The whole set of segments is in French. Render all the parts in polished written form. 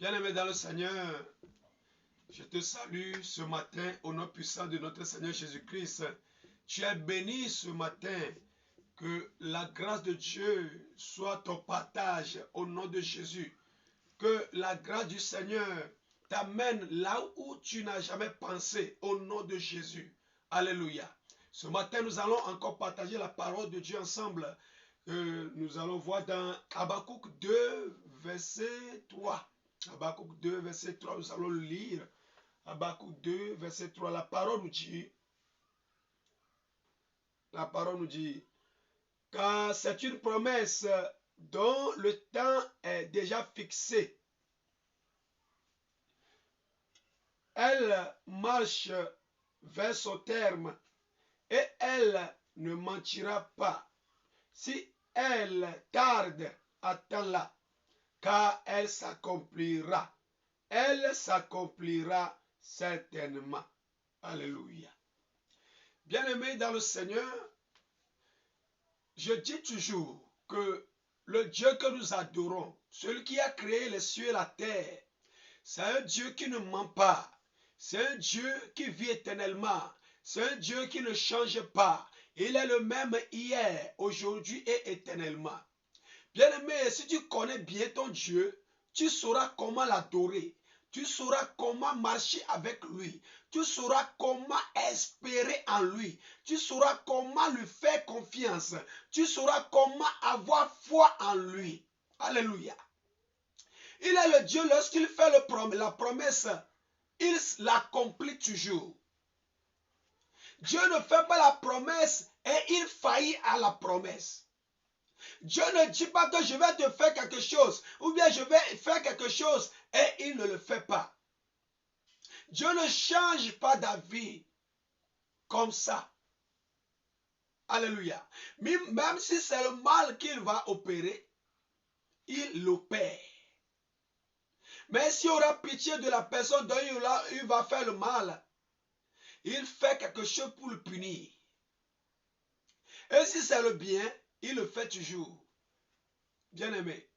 Bien-aimé dans le Seigneur, je te salue ce matin au nom puissant de notre Seigneur Jésus-Christ. Tu es béni ce matin. Que la grâce de Dieu soit ton partage au nom de Jésus. Que la grâce du Seigneur t'amène là où tu n'as jamais pensé au nom de Jésus. Alléluia. Ce matin, nous allons encore partager la parole de Dieu ensemble. Nous allons voir dans Habakkuk 2, verset 3. Habakkuk 2, verset 3, nous allons le lire. Habakkuk 2, verset 3. La parole nous dit, car c'est une promesse dont le temps est déjà fixé. Elle marche vers son terme et elle ne mentira pas. Si elle tarde, attends-la, car elle s'accomplira. Elle s'accomplira certainement. Alléluia. Bien-aimés dans le Seigneur, je dis toujours que le Dieu que nous adorons, celui qui a créé les cieux et la terre, c'est un Dieu qui ne ment pas. C'est un Dieu qui vit éternellement. C'est un Dieu qui ne change pas. Il est le même hier, aujourd'hui et éternellement. Bien-aimé, si tu connais bien ton Dieu, tu sauras comment l'adorer. Tu sauras comment marcher avec lui. Tu sauras comment espérer en lui. Tu sauras comment lui faire confiance. Tu sauras comment avoir foi en lui. Alléluia. Il est le Dieu, lorsqu'il fait la promesse, il l'accomplit toujours. Dieu ne fait pas la promesse et il faillit à la promesse. Dieu ne dit pas que je vais te faire quelque chose ou bien je vais faire quelque chose et il ne le fait pas. Dieu ne change pas d'avis comme ça. Alléluia. Même si c'est le mal qu'il va opérer, il l'opère. Mais s'il aura pitié de la personne dont il va faire le mal, il fait quelque chose pour le punir. Et si c'est le bien, il le fait toujours. Bien-aimé.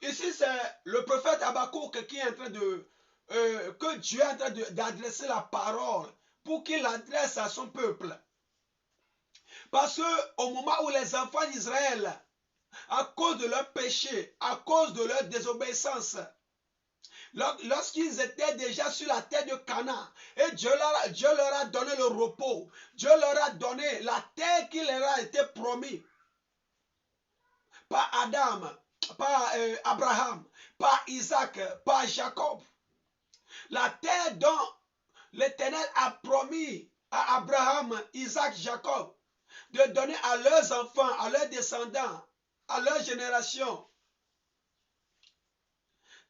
Ici, c'est le prophète Habakkuk qui est en train que Dieu est en train d'adresser la parole pour qu'il l'adresse à son peuple. Parce qu'au moment où les enfants d'Israël, à cause de leur péché, à cause de leur désobéissance, lorsqu'ils étaient déjà sur la terre de Canaan, et Dieu leur a donné le repos, Dieu leur a donné la terre qui leur a été promise par Adam, par Abraham, par Isaac, par Jacob. La terre dont l'Éternel a promis à Abraham, Isaac, Jacob, de donner à leurs enfants, à leurs descendants, à leur génération.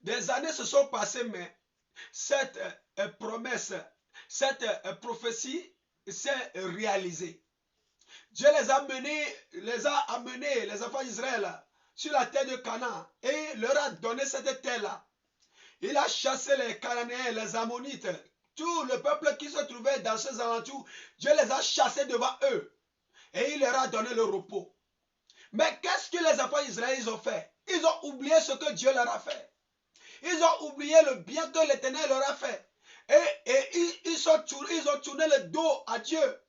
Des années se sont passées, mais cette promesse, cette prophétie s'est réalisée. Dieu les a amenés, les enfants d'Israël, sur la terre de Canaan et leur a donné cette terre-là. Il a chassé les Cananéens, les Ammonites, tout le peuple qui se trouvait dans ces alentours. Dieu les a chassés devant eux et il leur a donné le repos. Mais qu'est-ce que les enfants d'Israël ont fait? Ils ont oublié ce que Dieu leur a fait. Ils ont oublié le bien que l'Éternel leur a fait. Et ils ont tourné le dos à Dieu.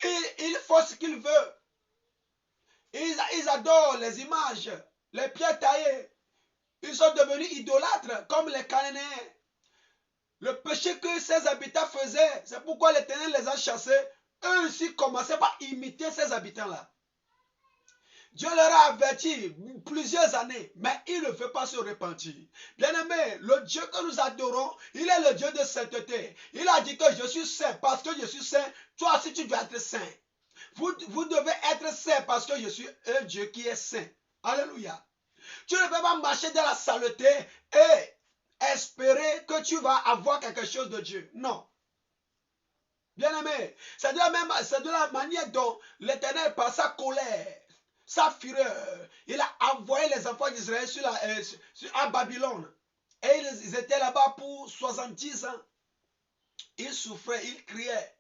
Ils font ce qu'ils veulent. Ils adorent les images, les pierres taillées. Ils sont devenus idolâtres comme les Cananéens. Le péché que ces habitants faisaient, c'est pourquoi l'Éternel les a chassés. Eux aussi commençaient par imiter ces habitants-là. Dieu leur a averti plusieurs années, mais ils ne veulent pas se repentir. Bien-aimé, le Dieu que nous adorons, il est le Dieu de sainteté. Il a dit que je suis saint parce que je suis saint. Toi aussi, tu dois être saint. Vous devez être saint parce que je suis un Dieu qui est saint. Alléluia. Tu ne peux pas marcher dans la saleté et espérer que tu vas avoir quelque chose de Dieu. Non. Bien-aimé, c'est de la manière dont l'Éternel, par sa colère, sa fureur, il a envoyé les enfants d'Israël à Babylone. Et ils étaient là-bas pour 70 ans. Ils souffraient, ils criaient.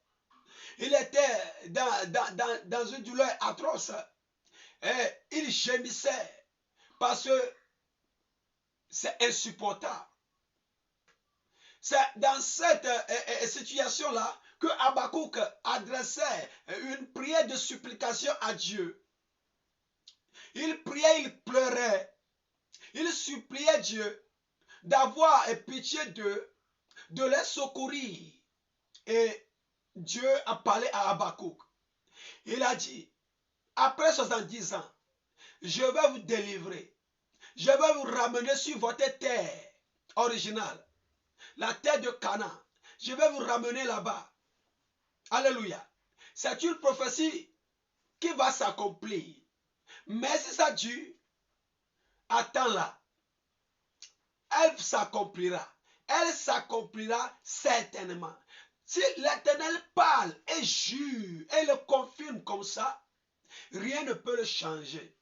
Ils étaient dans une douleur atroce. Et ils gémissaient. Parce que c'est insupportable. C'est dans cette situation-là que Habakkuk adressait une prière de supplication à Dieu. Il priait, il pleurait, il suppliait Dieu d'avoir pitié d'eux, de les secourir. Et Dieu a parlé à Habakkuk. Il a dit, après 70 ans, je vais vous délivrer. Je vais vous ramener sur votre terre originale, la terre de Canaan. Je vais vous ramener là-bas. Alléluia. C'est une prophétie qui va s'accomplir. Mais si ça dure, attends-la. Elle s'accomplira. Elle s'accomplira certainement. Si l'Éternel parle et jure et le confirme comme ça, rien ne peut le changer.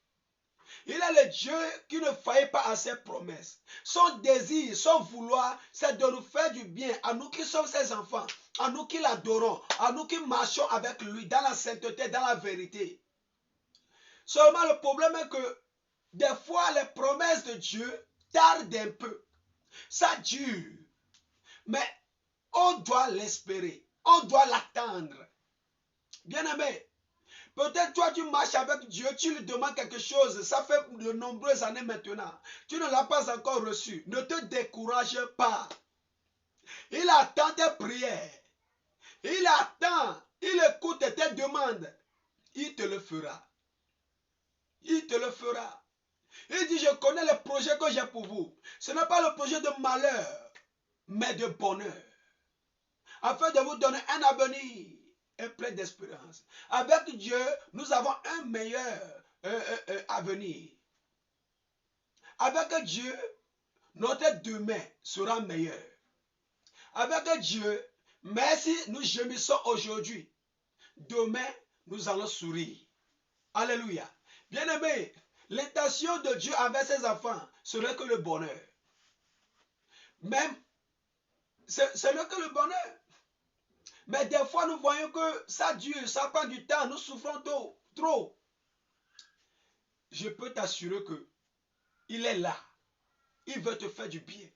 Il est le Dieu qui ne faillit pas à ses promesses. Son désir, son vouloir, c'est de nous faire du bien, à nous qui sommes ses enfants, à nous qui l'adorons, à nous qui marchons avec lui dans la sainteté, dans la vérité. Seulement le problème est que des fois les promesses de Dieu tardent un peu. Ça dure. Mais on doit l'espérer. On doit l'attendre. Bien-aimé, peut-être toi tu marches avec Dieu, tu lui demandes quelque chose, ça fait de nombreuses années maintenant. Tu ne l'as pas encore reçu. Ne te décourage pas. Il attend tes prières. Il attend. Il écoute tes demandes. Il te le fera. Il te le fera. Il dit, je connais le projet que j'ai pour vous. Ce n'est pas le projet de malheur, mais de bonheur. Afin de vous donner un avenir et plein d'espérance. Avec Dieu, nous avons un meilleur avenir. Avec Dieu, notre demain sera meilleur. Avec Dieu, même si nous gémissons aujourd'hui, demain, nous allons sourire. Alléluia. Bien-aimé, l'intention de Dieu avec ses enfants serait que le bonheur. Même, ce n'est que le bonheur. Mais des fois, nous voyons que ça dure, ça prend du temps, nous souffrons trop. Je peux t'assurer que il est là. Il veut te faire du bien.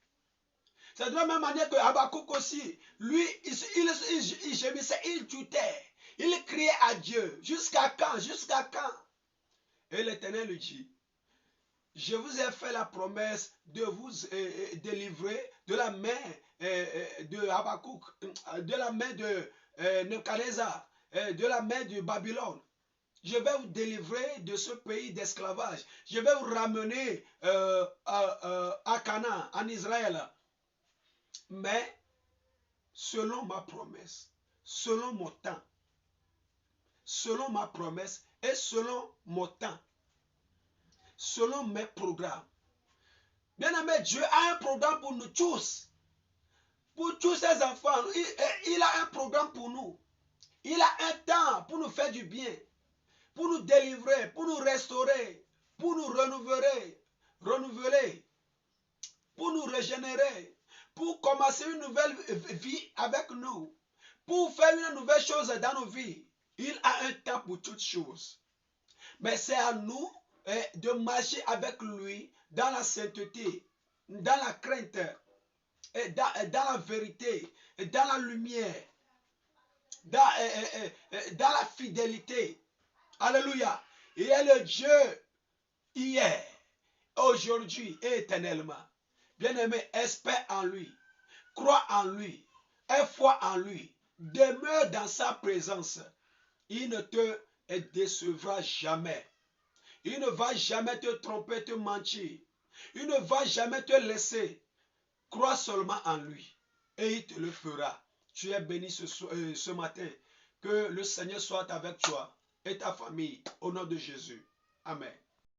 C'est de la même manière que Habakkuk aussi, lui, il gémissait, il doutait, il criait à Dieu. Jusqu'à quand? Jusqu'à quand? Et l'Éternel lui dit, je vous ai fait la promesse de vous délivrer de la main de Habakkuk, de la main de Nebuchadnezzar, de la main de Babylone. Je vais vous délivrer de ce pays d'esclavage. Je vais vous ramener à Canaan, en Israël. Mais selon ma promesse, selon mon temps, selon ma promesse et selon mon temps, selon mes programmes. Bien-aimé, Dieu a un programme pour nous tous. Pour tous ses enfants, il a un programme pour nous. Il a un temps pour nous faire du bien, pour nous délivrer, pour nous restaurer, pour nous renouveler, pour nous régénérer, pour commencer une nouvelle vie avec nous, pour faire une nouvelle chose dans nos vies. Il a un temps pour toutes choses. Mais c'est à nous de marcher avec lui dans la sainteté, dans la crainte, dans la vérité, dans la lumière, dans la fidélité. Alléluia. Il est le Dieu hier, aujourd'hui et éternellement. Bien-aimé, espère en lui, crois en lui, aie foi en lui, demeure dans sa présence. Il ne te décevra jamais. Il ne va jamais te tromper, te mentir. Il ne va jamais te laisser. Crois seulement en lui et il te le fera. Tu es béni ce matin. Que le Seigneur soit avec toi et ta famille au nom de Jésus. Amen.